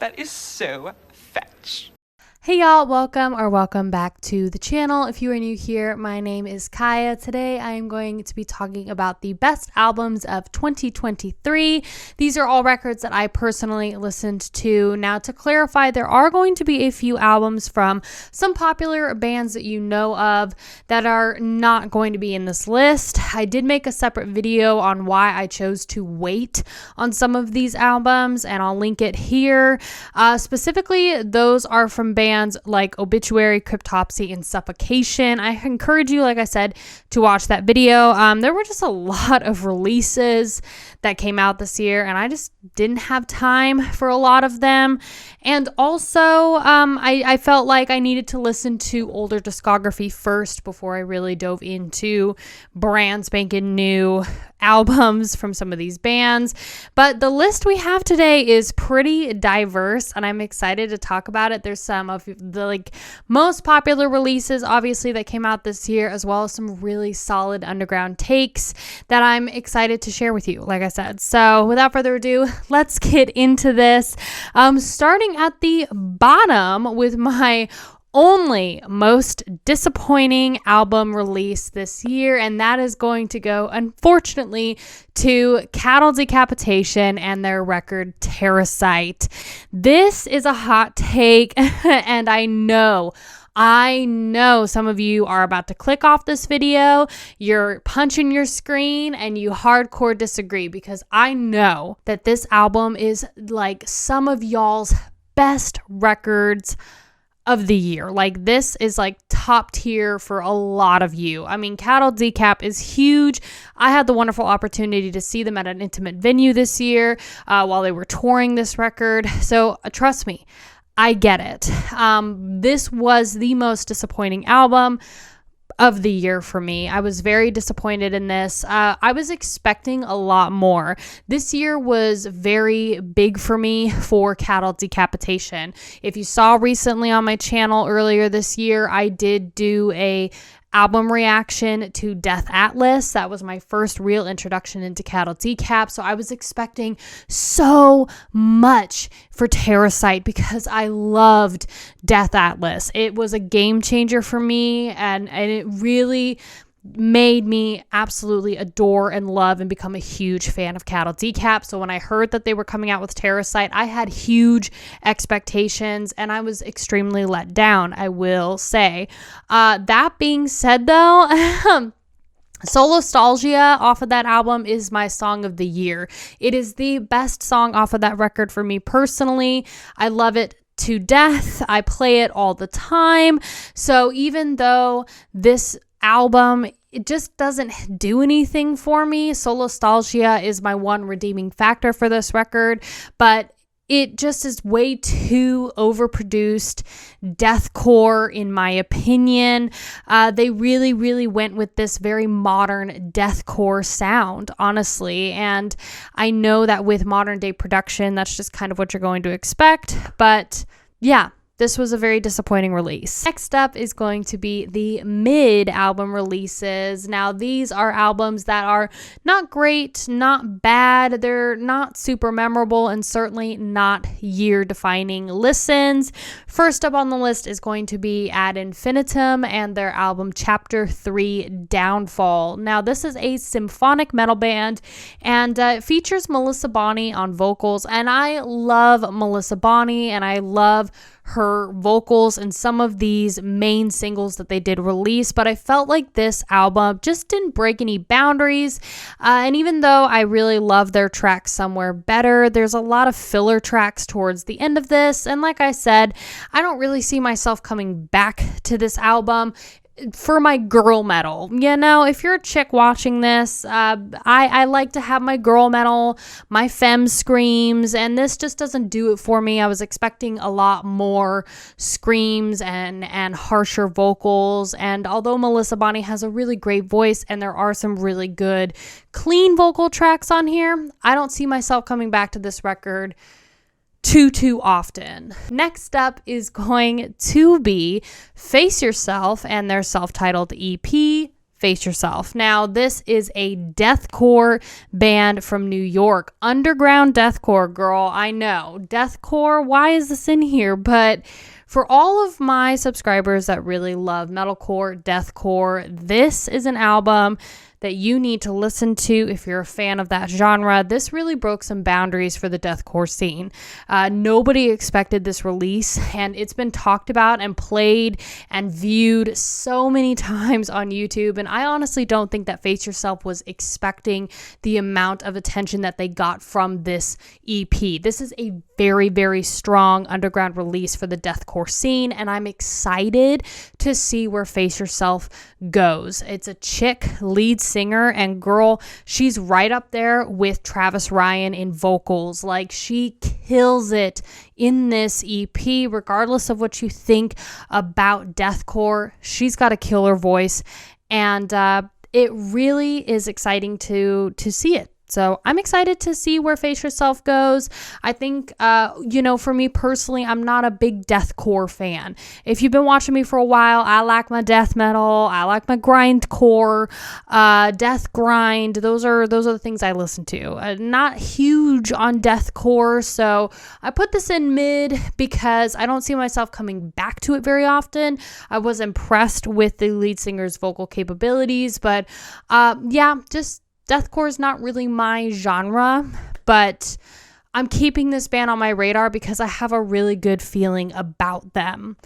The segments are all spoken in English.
That is so fetch. Hey y'all, welcome back to the channel. If you are new here, my name is Kaiya. Today I am going to be talking about the best albums of 2023. These are all records that I personally listened to. Now, to clarify, there are going to be a few albums from some popular bands that you know of that are not going to be in this list. I did make a separate video on why I chose to wait on some of these albums, and I'll link it here. Specifically, those are from bands like Obituary, Cryptopsy, and Suffocation. I encourage you, like I said, to watch that video. There were just a lot of releases that came out this year, and I just didn't have time for a lot of them. And also, I felt like I needed to listen to older discography first before I really dove into brand spanking new albums from some of these bands. But the list we have today is pretty diverse, and I'm excited to talk about it. There's some of the most popular releases, obviously, that came out this year, as well as some really solid underground takes that I'm excited to share with you, like I said. So without further ado, let's get into this. Starting at the bottom with my only most disappointing album release this year, and that is going to go, unfortunately, to Cattle Decapitation and their record Terrasite. This is a hot take, and I know some of you are about to click off this video, you're punching your screen, and you hardcore disagree, because I know that this album is like some of y'all's best records of the year. Like, this is like top tier for a lot of you. I mean, Cattle Decap is huge. I had the wonderful opportunity to see them at an intimate venue this year while they were touring this record. So trust me, I get it. This was the most disappointing album of the year for me. I was very disappointed in this. I was expecting a lot more. This year was very big for me for Cattle Decapitation. If you saw recently on my channel earlier this year, I did do a album reaction to Death Atlas. That was my first real introduction into Cattle Decap. So I was expecting so much for Terrasite because I loved Death Atlas. It was a game changer for me, and it really made me absolutely adore and love and become a huge fan of Cattle Decap. So when I heard that they were coming out with Terrasite, I had huge expectations, and I was extremely let down, I will say. That being said, though, Solastalgia off of that album is my song of the year. It is the best song off of that record for me personally. I love it to death. I play it all the time. So even though this album, it just doesn't do anything for me, Solastalgia is my one redeeming factor for this record, but it just is way too overproduced deathcore, in my opinion. They really, really went with this very modern deathcore sound, honestly. And I know that with modern day production, that's just kind of what you're going to expect. But yeah, this was a very disappointing release. Next up is going to be the mid-album releases. Now, these are albums that are not great, not bad. They're not super memorable, and certainly not year-defining listens. First up on the list is going to be Ad Infinitum and their album Chapter 3 Downfall. Now, this is a symphonic metal band, and it features Melissa Bonney on vocals, and I love Melissa Bonney, and I love her vocals in some of these main singles that they did release, but I felt like this album just didn't break any boundaries. And even though I really love their track Somewhere Better, there's a lot of filler tracks towards the end of this. And like I said, I don't really see myself coming back to this album for my girl metal. You know, if you're a chick watching this, I like to have my girl metal, my femme screams, and this just doesn't do it for me. I was expecting a lot more screams and harsher vocals, and although Melissa Bonney has a really great voice and there are some really good clean vocal tracks on here, I don't see myself coming back to this record too often. Next up is going to be Face Yourself and their self-titled EP, Face Yourself. Now, this is a deathcore band from New York. Underground deathcore, girl. I know. Deathcore, why is this in here? But for all of my subscribers that really love metalcore, deathcore, this is an album that you need to listen to if you're a fan of that genre. This really broke some boundaries for the deathcore scene. Nobody expected this release, and it's been talked about and played and viewed so many times on YouTube, and I honestly don't think that Face Yourself was expecting the amount of attention that they got from this EP. This is a very, very strong underground release for the deathcore scene, and I'm excited to see where Face Yourself goes. It's a chick lead singer, and girl, she's right up there with Travis Ryan in vocals. Like, she kills it in this EP, regardless of what you think about deathcore. She's got a killer voice, and it really is exciting to see it. So I'm excited to see where Face Yourself goes. I think, for me personally, I'm not a big deathcore fan. If you've been watching me for a while, I like my death metal. I like my grindcore, death grind. Those are the things I listen to. Not huge on deathcore, so I put this in mid because I don't see myself coming back to it very often. I was impressed with the lead singer's vocal capabilities, but just deathcore is not really my genre, but I'm keeping this band on my radar because I have a really good feeling about them.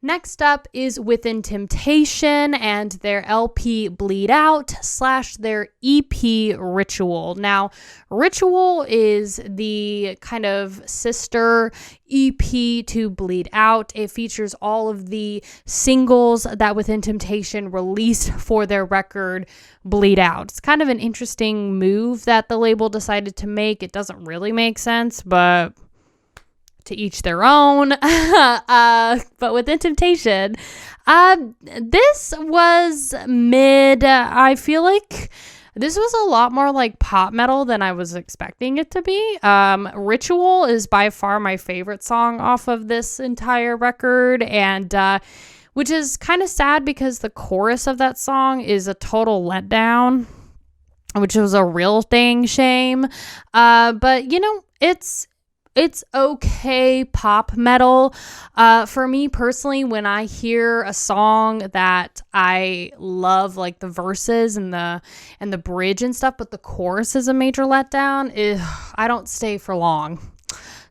Next up is Within Temptation and their LP Bleed Out / their EP Ritual. Now, Ritual is the kind of sister EP to Bleed Out. It features all of the singles that Within Temptation released for their record Bleed Out. It's kind of an interesting move that the label decided to make. It doesn't really make sense, but to each their own. But Within Temptation, this was mid. I feel like this was a lot more like pop metal than I was expecting it to be. Ritual is by far my favorite song off of this entire record, and which is kind of sad because the chorus of that song is a total letdown, which was a real thing, shame. But it's okay pop metal. For me personally, when I hear a song that I love, like the verses and the bridge and stuff, but the chorus is a major letdown, I don't stay for long.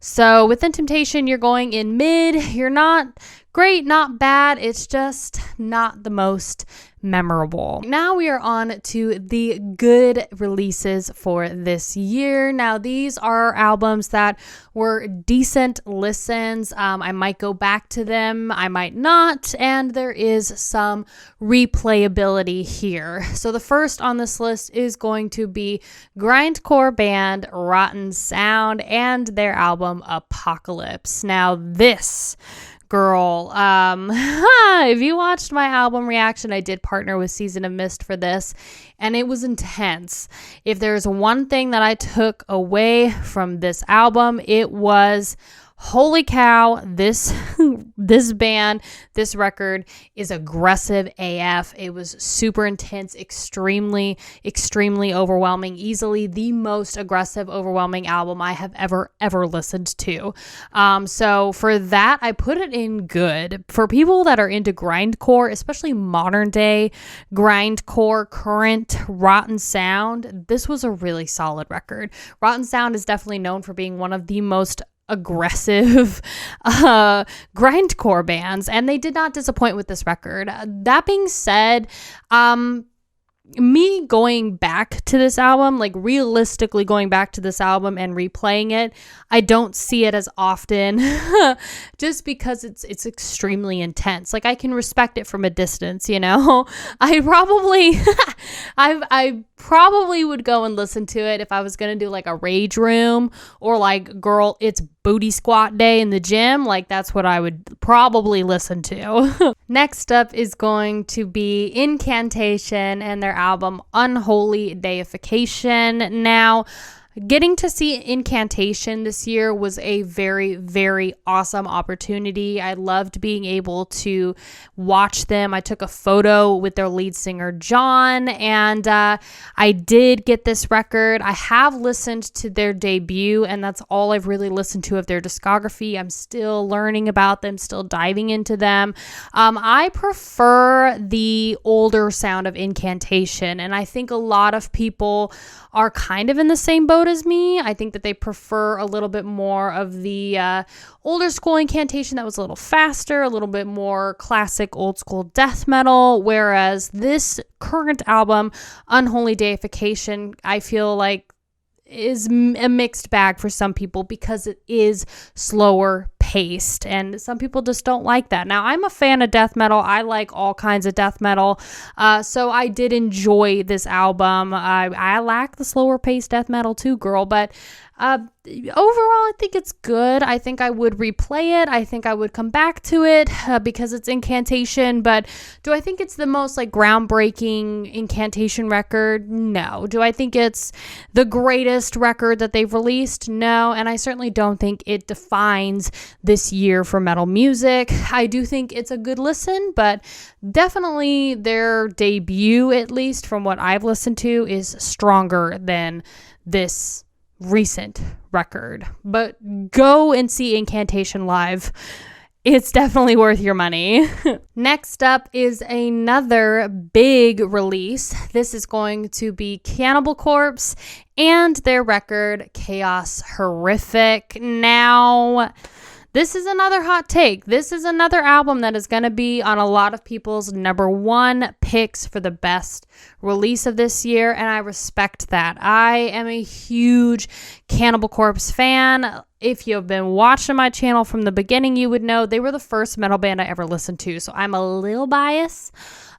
So Within Temptation, you're going in mid. You're not great, not bad. It's just not the most memorable. Now we are on to the good releases for this year. Now these are albums that were decent listens. I might go back to them, I might not, and there is some replayability here. So the first on this list is going to be grindcore band Rotten Sound and their album Apocalypse. Now this, girl, if you watched my album reaction, I did partner with Season of Mist for this, and it was intense. If there's one thing that I took away from this album, it was, holy cow, this band, this record is aggressive AF. It was super intense, extremely overwhelming, easily the most aggressive, overwhelming album I have ever listened to. So for that, I put it in good. For people that are into grindcore, especially modern day grindcore, current Rotten Sound, this was a really solid record. Rotten Sound is definitely known for being one of the most aggressive grindcore bands, and they did not disappoint with this record. That being said, me going back to this album, like realistically going back to this album and replaying it, I don't see it as often just because it's extremely intense. Like, I can respect it from a distance, I probably would go and listen to it if I was going to do like a rage room or like, girl, it's booty squat day in the gym. Like, that's what I would probably listen to. Next up is going to be Incantation and their album Unholy Deification. Now, Getting to see Incantation this year was a very, very awesome opportunity. I loved being able to watch them. I took a photo with their lead singer, John, and I did get this record. I have listened to their debut, and that's all I've really listened to of their discography. I'm still learning about them, still diving into them. I prefer the older sound of Incantation, and I think a lot of people are kind of in the same boat as me. I think that they prefer a little bit more of the older school Incantation that was a little faster, a little bit more classic old school death metal, whereas this current album, Unholy Deification, I feel like is a mixed bag for some people because it is slower paced, and some people just don't like that. Now, I'm a fan of death metal. I like all kinds of death metal, so I did enjoy this album. I lack the slower paced death metal too, girl, but overall, I think it's good. I think I would replay it. I think I would come back to it because it's Incantation. But do I think it's the most like groundbreaking Incantation record? No. Do I think it's the greatest record that they've released? No. And I certainly don't think it defines this year for metal music. I do think it's a good listen, but definitely their debut, at least from what I've listened to, is stronger than this recent record. But go and see Incantation live. It's definitely worth your money. Next up is another big release. This is going to be Cannibal Corpse and their record Chaos Horrific. Now, this is another hot take. This is another album that is going to be on a lot of people's number one picks for the best release of this year, and I respect that. I am a huge Cannibal Corpse fan. If you've been watching my channel from the beginning, you would know they were the first metal band I ever listened to, so I'm a little biased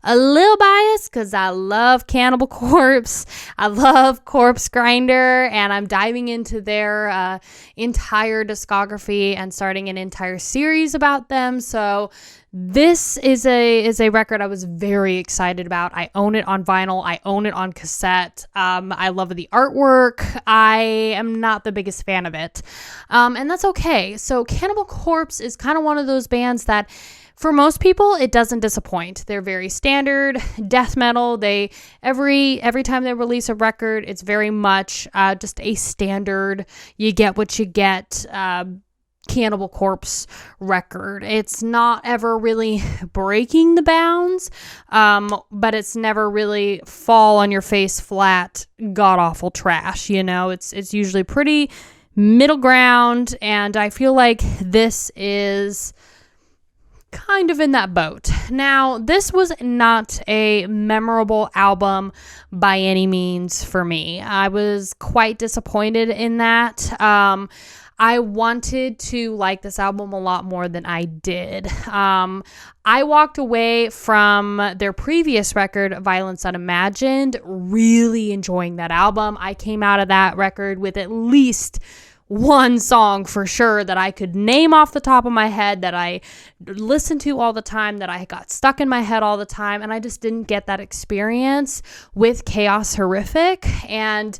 because I love Cannibal Corpse. I love Corpse Grinder, and I'm diving into their entire discography and starting an entire series about them. So this is a record I was very excited about. I own it on vinyl. I own it on cassette. I love the artwork. I am not the biggest fan of it, and that's okay. So Cannibal Corpse is kind of one of those bands that, for most people, it doesn't disappoint. They're very standard death metal. They every time they release a record, it's very much just a standard. You get what you get. Cannibal Corpse record. It's not ever really breaking the bounds, but it's never really fall on your face flat, god awful trash. You know, it's usually pretty middle ground, and I feel like this is kind of in that boat. Now, this was not a memorable album by any means for me. I was quite disappointed in that. I wanted to like this album a lot more than I did. I walked away from their previous record, Violence Unimagined, really enjoying that album. I came out of that record with at least one song for sure that I could name off the top of my head, that I listened to all the time, that I got stuck in my head all the time, and I just didn't get that experience with Chaos Horrific, and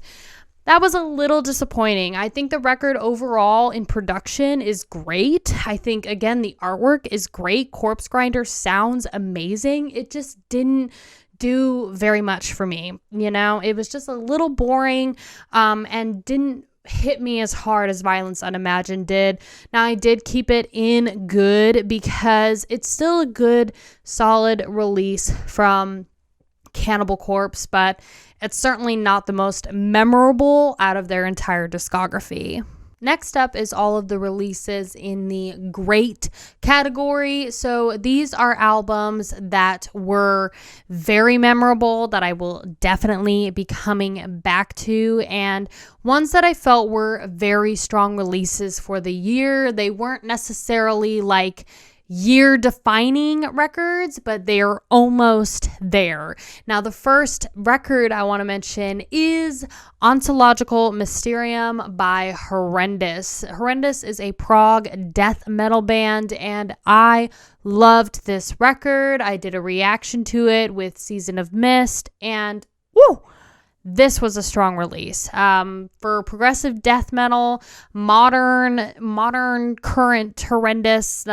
that was a little disappointing. I think the record overall in production is great. I think, again, the artwork is great. Corpse Grinder sounds amazing. It just didn't do very much for me. You know, it was just a little boring, and didn't hit me as hard as Violence Unimagined did. Now, I did keep it in good because it's still a good, solid release from Cannibal Corpse, but it's certainly not the most memorable out of their entire discography. Next up is all of the releases in the great category. So these are albums that were very memorable that I will definitely be coming back to, and ones that I felt were very strong releases for the year. They weren't necessarily like year-defining records, but they are almost there. Now, the first record I want to mention is Ontological Mysterium by Horrendous. Horrendous is a prog death metal band, and I loved this record. I did a reaction to it with Season of Mist, and woo! this was a strong release. For progressive death metal, modern, current, horrendous,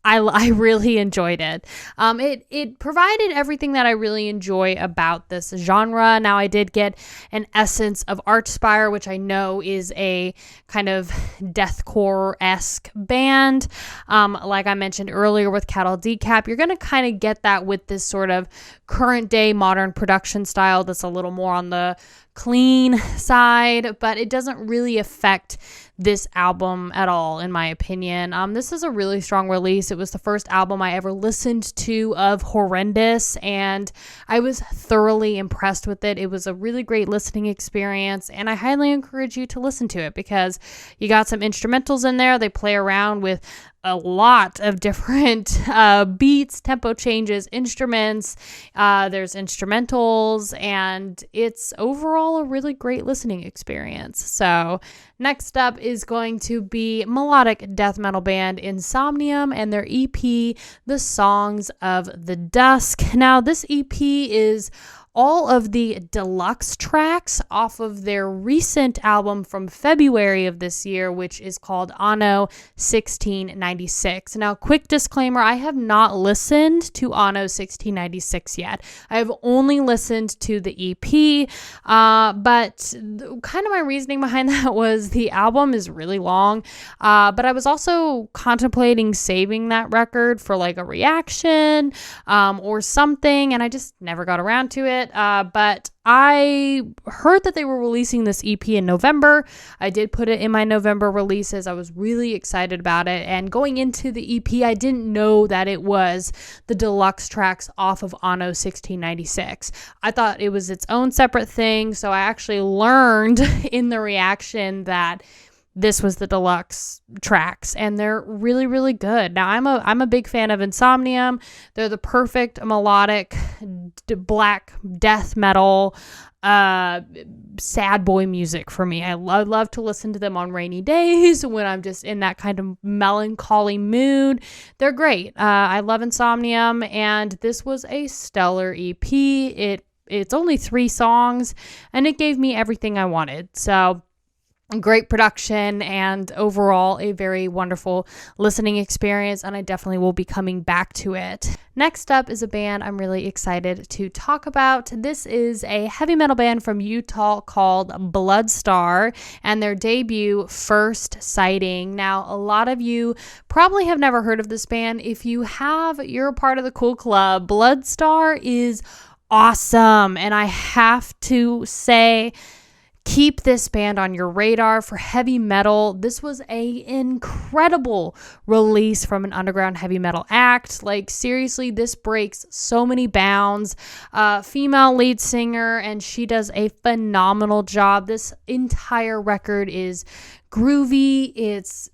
I really enjoyed it. It provided everything that I really enjoy about this genre. Now, I did get an essence of Archspire, which I know is a kind of deathcore-esque band. Like I mentioned earlier with Cattle Decap, you're going to kind of get that with this sort of current day modern production style that's a little more on the clean side, but it doesn't really affect this album at all, in my opinion. This is a really strong release. It was the first album I ever listened to of Horrendous, and I was thoroughly impressed with it. It was a really great listening experience, and I highly encourage you to listen to it because you got some instrumentals in there. They play around with a lot of different beats, tempo changes, instruments. There's instrumentals, and it's overall a really great listening experience. So next up is going to be melodic death metal band Insomnium and their EP, The Songs of the Dusk. Now, this EP is all of the deluxe tracks off of their recent album from February of this year, which is called Anno 1696. Now, quick disclaimer, I have not listened to Anno 1696 yet. I have only listened to the EP, but kind of my reasoning behind that was the album is really long, but I was also contemplating saving that record for like a reaction or something, and I just never got around to it. But I heard that they were releasing this EP in November. I did put it in my November releases. I was really excited about it. And going into the EP, I didn't know that it was the deluxe tracks off of Anno 1696. I thought it was its own separate thing. So I actually learned in the reaction that this was the deluxe tracks, and they're really, really good. Now, I'm a big fan of Insomnium. They're the perfect melodic black death metal sad boy music for me. I love to listen to them on rainy days when I'm just in that kind of melancholy mood. They're great. I love Insomnium, and this was a stellar EP. It's only 3 songs, and it gave me everything I wanted. So great production and overall a very wonderful listening experience, and I definitely will be coming back to it. Next up is a band I'm really excited to talk about. This is a heavy metal band from Utah called Bloodstar and their debut First Sighting. Now, a lot of you probably have never heard of this band. If you have, you're a part of the cool club. Bloodstar is awesome, and I have to say, keep this band on your radar for heavy metal. This was an incredible release from an underground heavy metal act. Like, seriously, this breaks so many bounds. Female lead singer, and she does a phenomenal job. This entire record is groovy. It's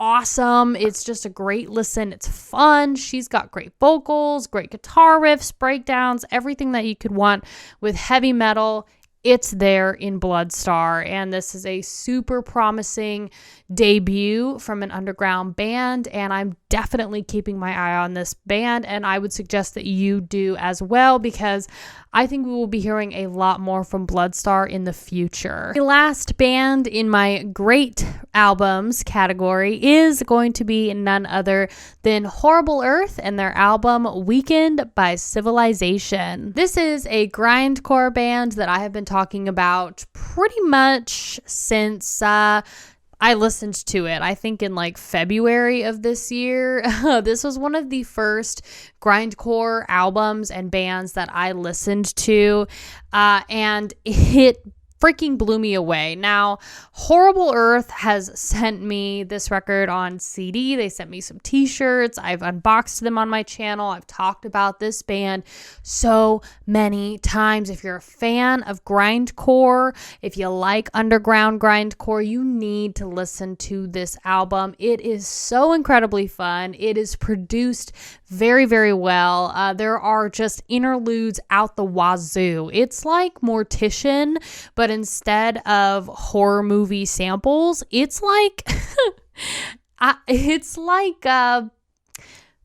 awesome. It's just a great listen. It's fun. She's got great vocals, great guitar riffs, breakdowns, everything that you could want with heavy metal. It's there in Bloodstar, and this is a super promising debut from an underground band, and I'm definitely keeping my eye on this band, and I would suggest that you do as well, because I think we will be hearing a lot more from Bloodstar in the future. The last band in my great albums category is going to be none other than Horrible Earth and their album Weakened by Civilization. This is a grindcore band that I have been talking about pretty much since I listened to it, I think in like February of this year. This was one of the first grindcore albums and bands that I listened to, and it freaking blew me away. Now, Horrible Earth has sent me this record on CD. They sent me some t-shirts. I've unboxed them on my channel. I've talked about this band so many times. If you're a fan of grindcore, if you like underground grindcore, you need to listen to this album. It is so incredibly fun. It is produced very, very well. There are just interludes out the wazoo. It's like Mortician, but instead of horror movie samples, it's like it's like a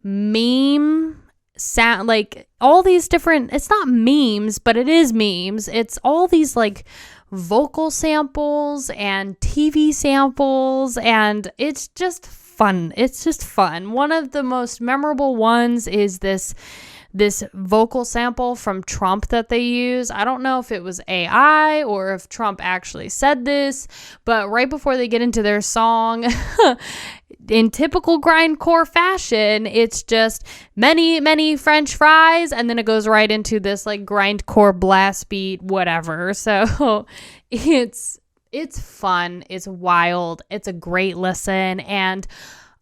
meme sound, like all these different, it's not memes, but it is memes. It's all these like vocal samples and TV samples, and it's just fun. It's just fun. One of the most memorable ones is this vocal sample from Trump that they use. I don't know if it was AI or if Trump actually said this, but right before they get into their song, in typical grindcore fashion, it's just many French fries, and then it goes right into this like grindcore blast beat, whatever. So it's fun, it's wild, it's a great listen, and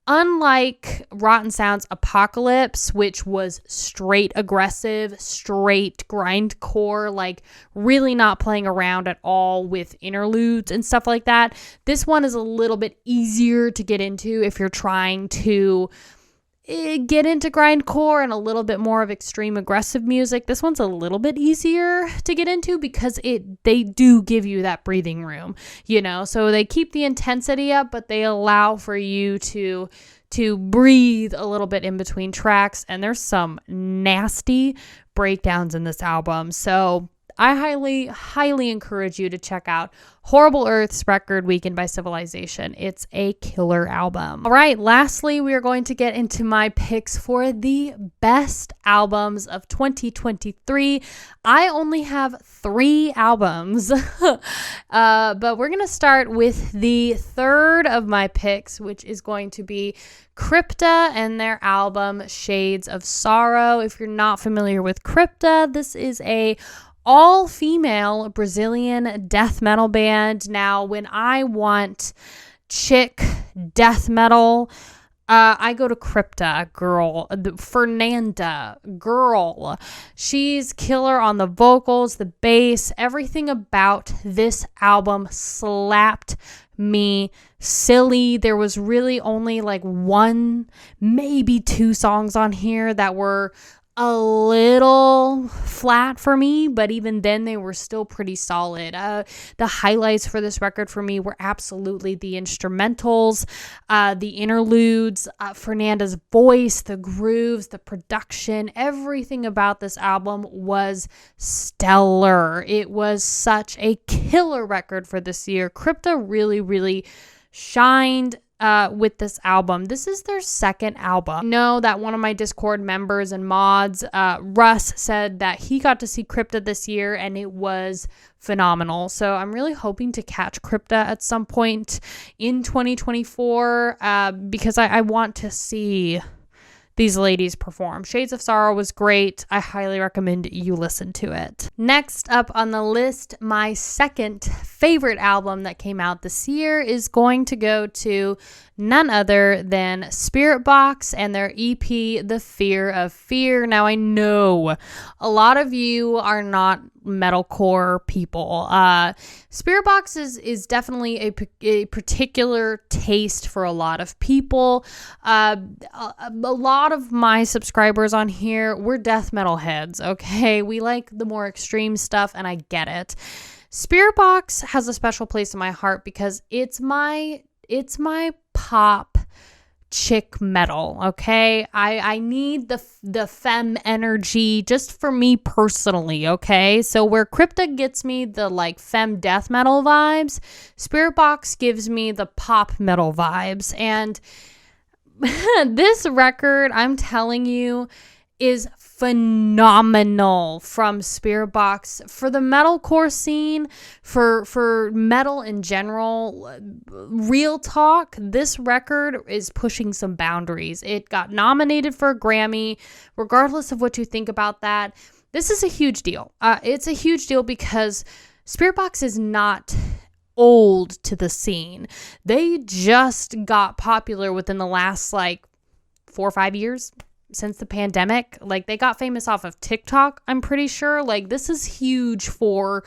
unlike Rotten Sound's Apocalypse, which was straight aggressive, straight grindcore, like really not playing around at all with interludes and stuff like that, this one is a little bit easier to get into if you're trying to get into grindcore and a little bit more of extreme aggressive music. This one's a little bit easier to get into because they do give you that breathing room, so they keep the intensity up, but they allow for you to breathe a little bit in between tracks, and there's some nasty breakdowns in this album. So I highly encourage you to check out Horrible Earth's record, Weakened by Civilization. It's a killer album. All right, lastly, we are going to get into my picks for the best albums of 2023. I only have 3 albums, but we're going to start with the third of my picks, which is going to be Crypta and their album Shades of Sorrow. If you're not familiar with Crypta, this is a all-female Brazilian death metal band. Now, when I want chick death metal, I go to Crypta, girl. Fernanda, girl. She's killer on the vocals, the bass, everything about this album slapped me silly. There was really only like 1, maybe 2 songs on here that were a little flat for me, but even then they were still pretty solid. The highlights for this record for me were absolutely the instrumentals, the interludes, Fernanda's voice, the grooves, the production. Everything about this album was stellar. It was such a killer record for this year. Crypta really shined with this album. This is their second album. I know that one of my Discord members and mods, Russ, said that he got to see Crypta this year and it was phenomenal. So I'm really hoping to catch Crypta at some point in 2024 because I want to see these ladies perform. Shades of Sorrow was great. I highly recommend you listen to it. Next up on the list, my second favorite album that came out this year is going to go to none other than Spirit Box and their EP, The Fear of Fear. Now, I know a lot of you are not metalcore people. Spirit Box is definitely a particular taste for a lot of people. A lot of my subscribers on here, we're death metal heads, okay? We like the more extreme stuff, and I get it. Spirit Box has a special place in my heart because it's my pop chick metal, okay? I need the femme energy just for me personally, okay? So where Crypta gets me the like femme death metal vibes, Spirit Box gives me the pop metal vibes. And this record, I'm telling you, is phenomenal from Spirit Box for the metalcore scene, for metal in general. Real talk, this record is pushing some boundaries. It got nominated for a Grammy. Regardless of what you think about that, this is a huge deal. It's a huge deal because Spirit Box is not old to the scene. They just got popular within the last like 4 or 5 years. Since the pandemic. Like, they got famous off of TikTok, I'm pretty sure. Like, this is huge for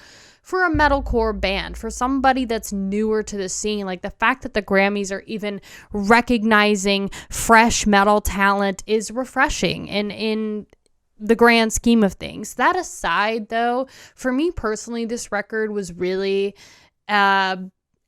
a metalcore band, for somebody that's newer to the scene. Like, the fact that the Grammys are even recognizing fresh metal talent is refreshing in the grand scheme of things. That aside, though, for me personally, this record was really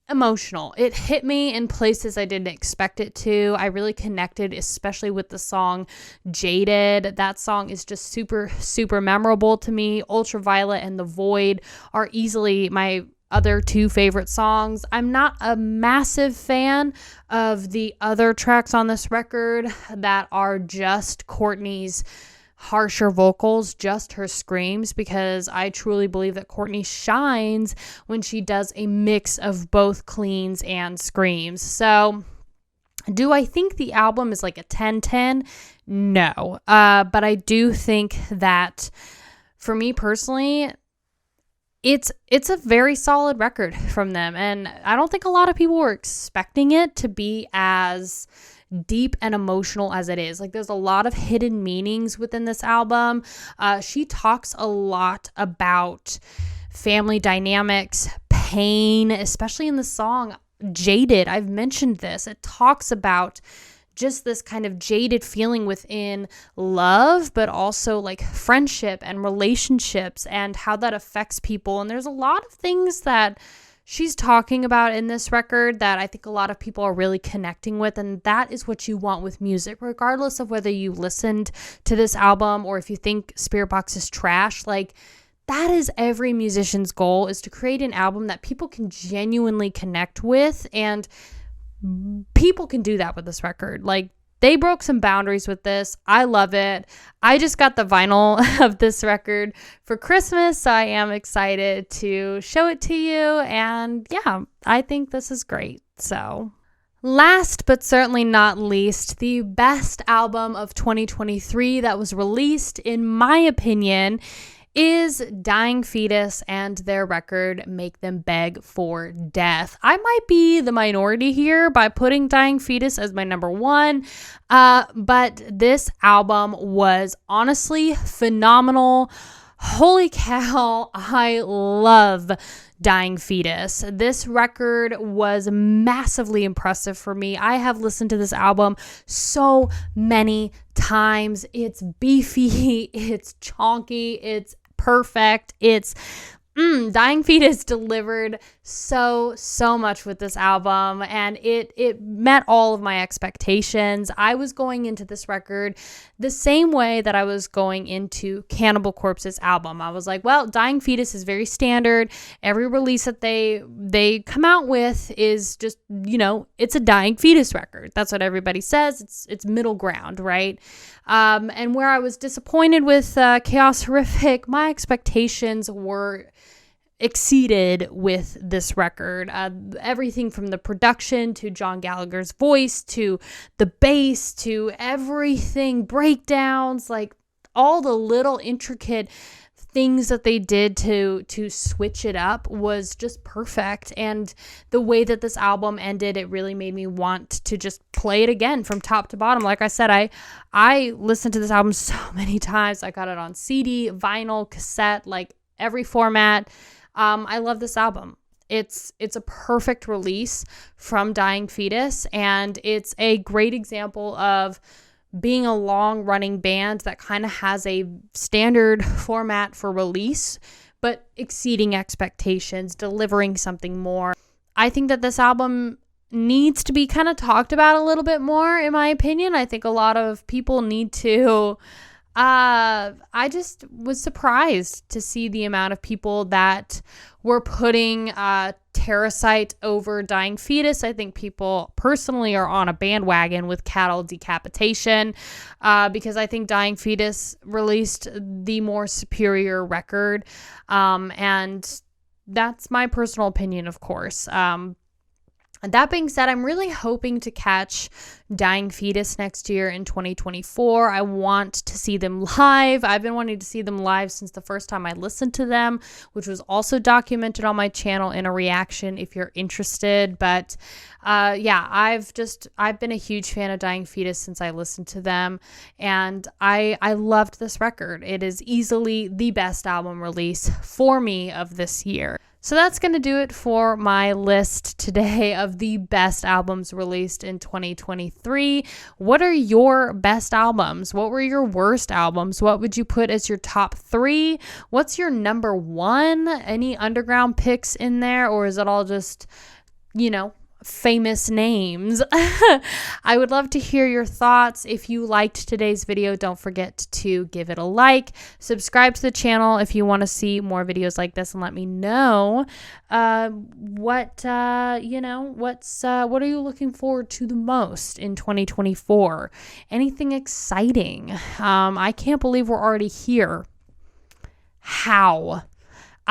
emotional. It hit me in places I didn't expect it to. I really connected, especially with the song Jaded. That song is just super, super memorable to me. Ultraviolet and The Void are easily my other two favorite songs. I'm not a massive fan of the other tracks on this record that are just Courtney's harsher vocals, just her screams, because I truly believe that Courtney shines when she does a mix of both cleans and screams. So do I think the album is like a 10-10? No. But I do think that for me personally, it's a very solid record from them. And I don't think a lot of people were expecting it to be as deep and emotional as it is. Like, there's a lot of hidden meanings within this album. She talks a lot about family dynamics, pain, especially in the song Jaded. I've mentioned this. It talks about just this kind of jaded feeling within love, but also like friendship and relationships and how that affects people. And there's a lot of things that she's talking about in this record that I think a lot of people are really connecting with, and that is what you want with music, regardless of whether you listened to this album or if you think Spirit Box is trash. Like, that is every musician's goal, is to create an album that people can genuinely connect with, and people can do that with this record. Like, they broke some boundaries with this. I love it. I just got the vinyl of this record for Christmas, so I am excited to show it to you. And yeah, I think this is great. So, last but certainly not least, the best album of 2023 that was released, in my opinion, is Dying Fetus and their record Make Them Beg for Death. I might be the minority here by putting Dying Fetus as my number one, but this album was honestly phenomenal. Holy cow, I love Dying Fetus. This record was massively impressive for me. I have listened to this album so many times. It's beefy, it's chonky, it's perfect. It's Dying Fetus delivered so much with this album, and it met all of my expectations. I was going into this record the same way that I was going into Cannibal Corpse's album. I was like, well, Dying Fetus is very standard. Every release that they come out with is just, it's a Dying Fetus record. That's what everybody says. It's middle ground, right? And where I was disappointed with Chaos Horrific, my expectations were exceeded with this record. Everything from the production to John Gallagher's voice to the bass to everything, breakdowns, like all the little intricate things that they did to switch it up was just perfect. And the way that this album ended, it really made me want to just play it again from top to bottom. Like I said, I listened to this album so many times. I got it on CD, vinyl, cassette, like every format. I love this album. It's a perfect release from Dying Fetus, and it's a great example of being a long-running band that kind of has a standard format for release, but exceeding expectations, delivering something more. I think that this album needs to be kind of talked about a little bit more, in my opinion. I think a lot of people need to... I just was surprised to see the amount of people that were putting Terracite over Dying Fetus. I think people personally are on a bandwagon with Cattle Decapitation because I think Dying Fetus released the more superior record. And that's my personal opinion, of course. That being said, I'm really hoping to catch Dying Fetus next year in 2024. I want to see them live. I've been wanting to see them live since the first time I listened to them, which was also documented on my channel in a reaction if you're interested. But yeah, I've been a huge fan of Dying Fetus since I listened to them, and I loved this record. It is easily the best album release for me of this year. So that's going to do it for my list today of the best albums released in 2023. What are your best albums? What were your worst albums? What would you put as your top 3? What's your number 1? Any underground picks in there, or is it all just famous names. I would love to hear your thoughts. If you liked today's video, don't forget to give it a like, subscribe to the channel if you want to see more videos like this, and let me know what are you looking forward to the most in 2024? Anything exciting? I can't believe we're already here. How?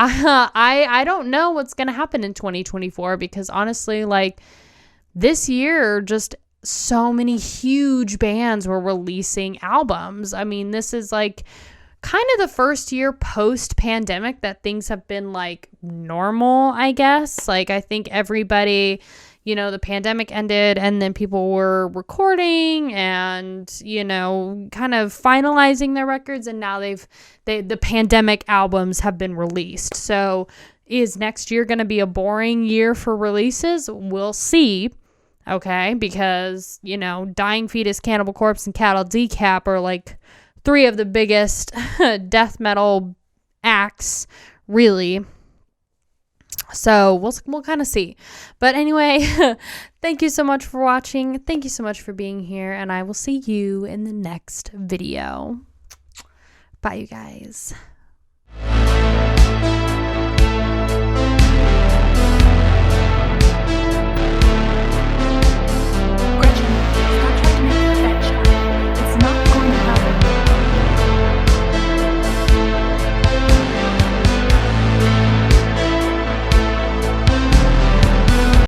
I don't know what's going to happen in 2024, because honestly, like, this year, just so many huge bands were releasing albums. I mean, this is like kind of the first year post-pandemic that things have been like normal, I guess. Like, I think everybody, the pandemic ended and then people were recording and, kind of finalizing their records, and now the pandemic albums have been released. So is next year going to be a boring year for releases? We'll see. Okay, because, Dying Fetus, Cannibal Corpse, and Cattle Decap are like 3 of the biggest death metal acts, really. So we'll kind of see. But anyway, thank you so much for watching. Thank you so much for being here, and I will see you in the next video. Bye, you guys.